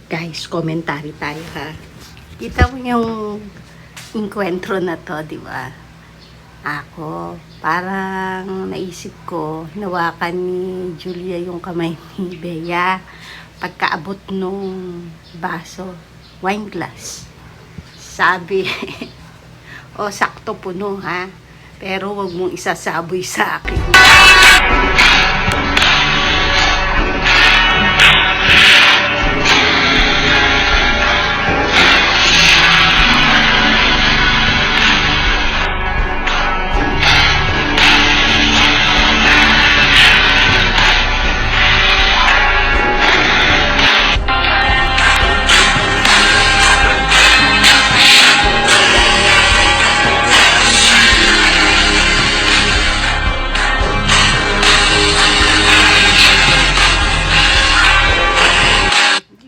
Guys, komentary tayo ha. Kita mo yung enkwentro na to, di ba? Ako, parang naisip ko, hinawakan ni Julia yung kamay ni Bea pagkaabot nung baso, wine glass. Sabi, o sakto puno ha, pero wag mong isasaboy sa akin.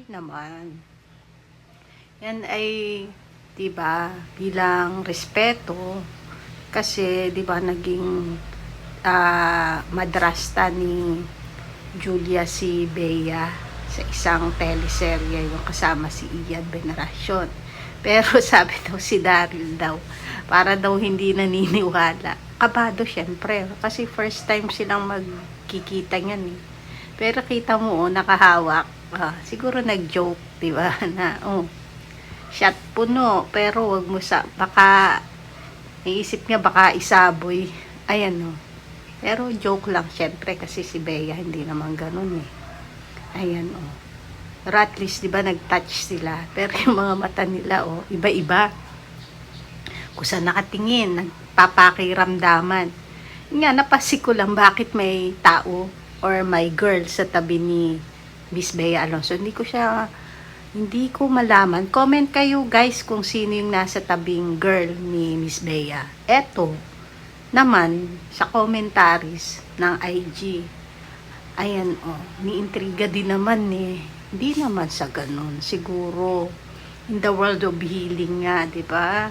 Naman. Yan ay 'di ba, bilang respeto kasi 'di ba naging madrasta ni Julia si Bea sa isang teleserye yung kasama si Ian Veneracion. Pero sabi daw si Daryl daw, para daw hindi naniniwala. Kabado syempre kasi first time silang magkikita niyan eh. Pero kita mo nakahawak. Siguro nag-joke, 'di ba? Na shot puno, pero wag mo baka naisip niya baka isaboy. Ayan Pero joke lang syempre kasi si Bea hindi naman ganoon eh. Ayan Pero at least 'di ba nag-touch sila. Pero yung mga mata nila iba-iba. Kung saan nakatingin, nagpapakiramdaman. Nga napasik ko lang bakit may tao or may girl sa tabi ni Miss Bea Alonzo. Hindi ko malaman. Comment kayo guys kung sino yung nasa tabing girl ni Miss Bea. Eto naman sa commentaries ng IG. Ayan niintriga din naman eh. Hindi naman sa ganun. Siguro in the world of healing nga, 'di ba?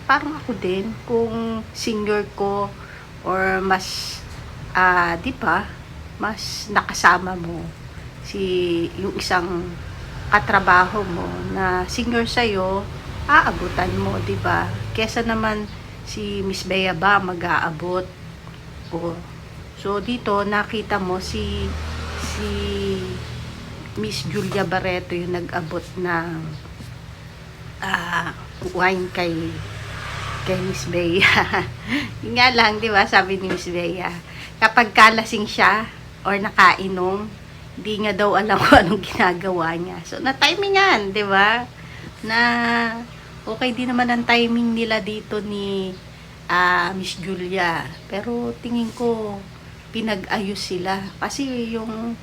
Parang ako din kung senior ko or mas 'di ba? Mas nakasama mo yung isang katrabaho mo na senior sa'yo, aabutan mo, di ba? Kesa naman si Miss Bea ba mag-aabot. So dito nakita mo si Miss Julia Barreto yung nag-abot ng wine kay Miss Bea. Yun nga lang, di ba? Sabi ni Miss Bea, kapag kalasing siya or nakainom, hindi nga daw alam kung anong ginagawa niya. So, na-timing yan, di ba? Na, okay din naman ang timing nila dito ni Miss Julia. Pero, tingin ko, pinag-ayos sila. Kasi yung,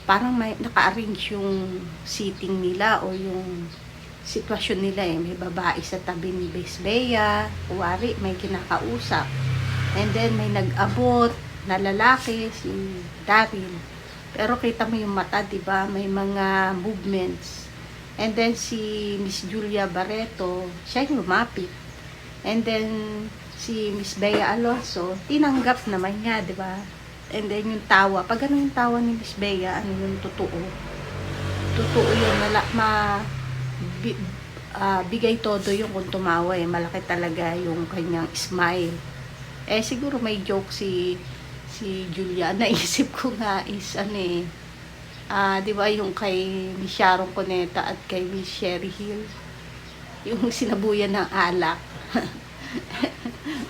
parang may naka-arrange yung seating nila o yung sitwasyon nila eh. May babae sa tabi ni Miss Bea. Kuwari, may kinakausap. And then, may nag-abot na lalaki, si Daryl. Pero kita mo yung mata, 'di ba? May mga movements. And then si Miss Julia Barreto, siya yung lumapit. And then si Miss Bea Alonzo, tinanggap naman niya, 'di ba? And then yung tawa, pag ano yung tawa ni Miss Bea, ano yung totoo? Totoo yun, bigay todo yung kung tumawa eh. Malaki talaga yung kanyang smile. Siguro may joke si Julia. Naisip ko nga is di ba yung kay Miss Sharon Cuneta at kay Miss Sherry Hill, yung sinabuyan ng alak.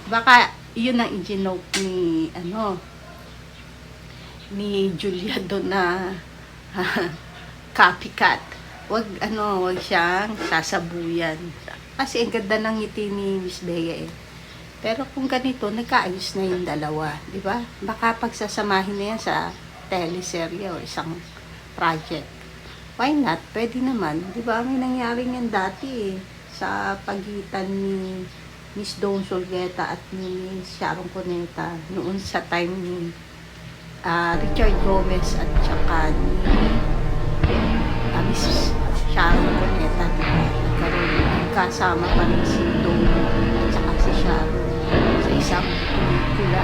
Baka yun ang i-joke ni Julia doon na copycat. Wag siyang sasabuyan. Kasi ang ganda ng ngiti ni Miss Bea eh. Pero kung ganito, nagkaayos na yung dalawa, di ba? Baka pagsasamahin na yan sa teleserye o isang project. Why not? Pwede naman. Di ba? May nangyari yan dati sa pagitan ni Miss Dawn Solgueta at ni Sharon Cuneta noon sa time ni Richard Gomez at saka ni Miss Sharon Cuneta. Nagkasama pa rin si Dawn at saka si Sharon sa isang pelikula.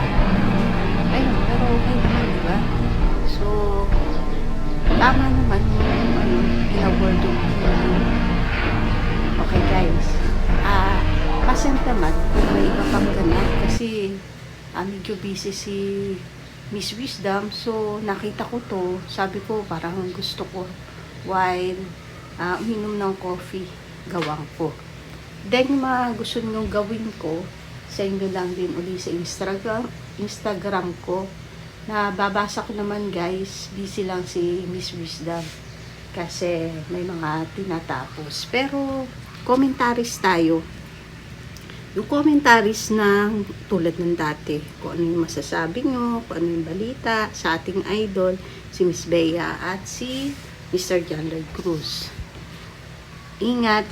Ayun, pero okay naman, di ba? So, tama naman yung in a world of minsan naman, kung may iba pang ganap, kasi medyo busy si Miss Wisdom, so nakita ko to, sabi ko parang gusto ko while uminom ng coffee, gawang ko. Then, yung mga gusto nyo gawin ko, sa inyo lang din uli sa Instagram ko, na babasa ko naman guys, busy lang si Miss Wisdom kasi may mga tinatapos. Pero commentaries tayo, yung commentaries na tulad ng dati, kung ano yung masasabi nyo, kung ano yung balita sa ating idol, si Miss Bea at si Mr. John Lloyd Cruz. Ingat!